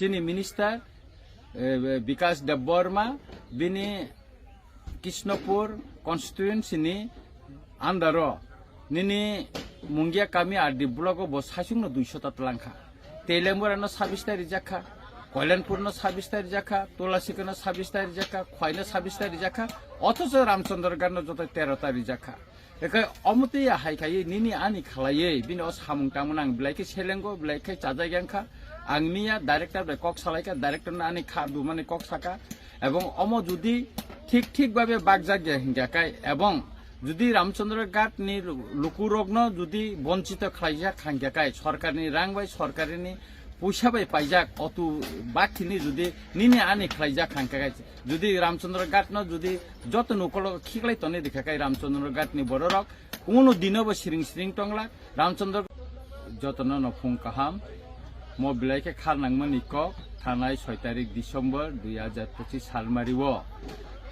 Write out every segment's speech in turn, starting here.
chini minister Vikas Debborma bini Krishnapur constituency ni andaro nini mungia kami ardi blogo bo sasung no 200 tatlangkha Telembur no 26 tari jakha Kailanpur no 26 tari jakha Tulasika no 26 tari jakha Khwai no 26 tari jakha অথচ রামচন্দ্রগড় no joto 13 tari jakha ekai omoti ya haikai nini ani khlaiye bini o samung tamung ang blaike selengo blaike chajaigankha angniya director be kok salaika director na ani kha du mane kok saka এবং অম যদি ঠিক ভাবে বাগজাগ হিংগাকাই এবং যদি রামচন্দ্রগড় নি লুকুরগ্ন যদি বঞ্চিত খাইজা খাংগাকাই সরকারনি রাং by সরকারনি পয়সা বাই পাইজাক অতু বাকিনি যদি নিনি আনি খাইজা খাংগাকাই যদি রামচন্দ্রগড় ন যদি যত নকল খিকলাই তনে দেখাকাই রামচন্দ্রগড় নি বড়রক কোনো দিনবো সিরিং টংলা রামচন্দ্র যতন নফুং কাহাম মো বিলাইকে খারনাংমনি কক थानाय 6 तारिख डिसेम्बर 2025 सालमारिओ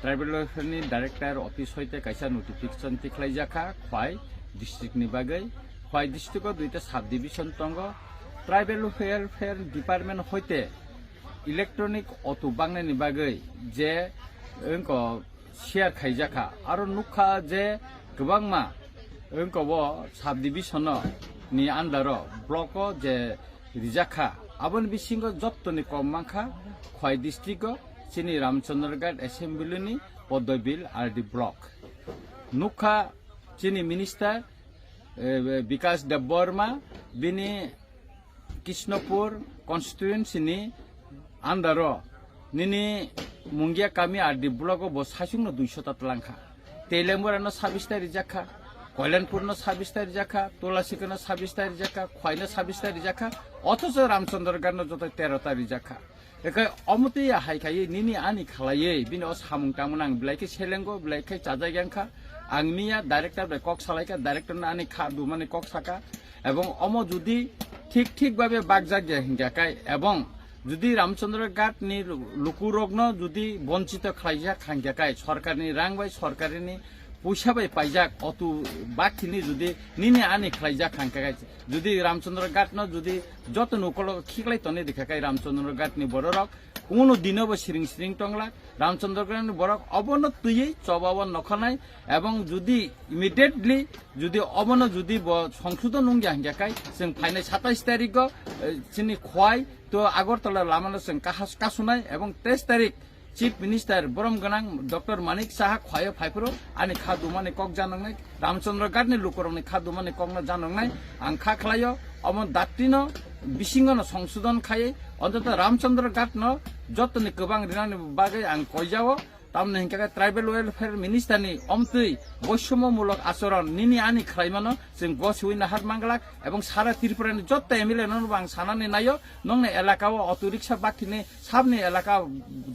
ट्राइबल वेलफेयरनि डाइरेक्टर अफिस होइते कायसा नोटिफिकेशन तिख्लाइजाखा खवाई डिस्ट्रिक्टनि बागै खवाई डिस्ट्रिक्टआव दुइटा सब डिविजन दङ ट्राइबल वेलफेयर डिपार्टमेन्ट होइते इलेक्ट्रनिक अटो बांनायनि बागै जे ओंको शेयार खाइजाखा आरो नुखा जे गोबांमा ओंको सब डिविजन नि आन्डार ब्लक जे रिजाखा Abon bisingo jottoni kommanka Khwai district chini Ramchandragarh assembly ni Podobil RD block nukha chini minister Vikas Debborma bini Krishnapur constituency ni andaro nini mungia kami RD block bo sasung no 200 tatlangkha Telembur no 26 tari jakha Kailanpur no 26 tari jakha Tulasika no 26 tari jakha Khwai no 26 tari jakha অথচ রামচন্দ্রগড় no joto 13 tari jakha ekai omoti ya haikai nini ani khlaiye bini o samung tamung ang blaike selengo blaike chajaigankha angniya director be kok salaika director na ani kha du mane kok saka এবং অম যদি ঠিক ভাবে বাগজাগ হিংগাকাই এবং যদি রামচন্দ্রগড় নি লুকুরগ্ন যদি বঞ্চিত খাইজা খাংগাকাই সরকারনি রাং by সরকারনি পয়সা বাই পাইজাক অতু বাকিনি যদি নিনি আনি খাইজা খাংগাকাই যদি রামচন্দ্রগড় ন যদি যত নকল খিকলাই তনে দেখাকাই রামচন্দ্রগড় নি বড়রক কোনো দিনবো সিরিং টংলা রামচন্দ্রগড় নি বড়রক অবন তুই চবাবন নখনাই এবং যদি ইমিডিয়েটলি যদি অবন যদি সংশোধন নঙ্গিয়া হিংগাকাই जों फाइनाय 27 तारिख चिनि खवाई तो আগরতলা लामानो जों कासुनाय এবং 23 तारिख Chief Minister Borom Ganang Dr. Manik Saha Khwayo Phaipro ani khadumani kok janangnai Ramchandragarh ni lukoroni khadumani kokna janangnai ang kha khlayo amon datrino bisingono সংশোধন খায়ে অন্তত Ramchandragarh no jotoni gobang rinani bagai ang koijao tamne hingka tribal welfare minister नि अमतुई बৈষম্যমূলক आचरण निनि आनि खलाइमानो जों गसुइना हात मांगलाक एवं सारा त्रिपुरानि जत्ता एमएलए ननु बां सानानि नायो नंगने एलाकाव अटो रिक्शा बाखिने साबनि एलाका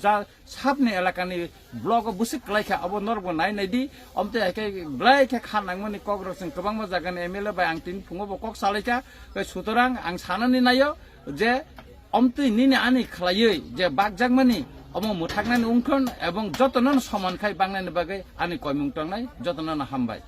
जा साबनि एलाकानि ब्लक बुसिक लाइखा अब नरबो नायनायदि अमते हायके ब्लाइखे खानांगमनि कग्र जों गोबां जागानि एमएलए बाय आं तिन फुङाव कक सालाइका सुतरां आं सानानि नायो जे अमतुई निनि आनि खलायै जे बागजागमानि अमो मुथागनानि उंखन एवं जतनन समानखाय बांनायनि बागै आनि कयमुं तंनाय जतनन हामबाय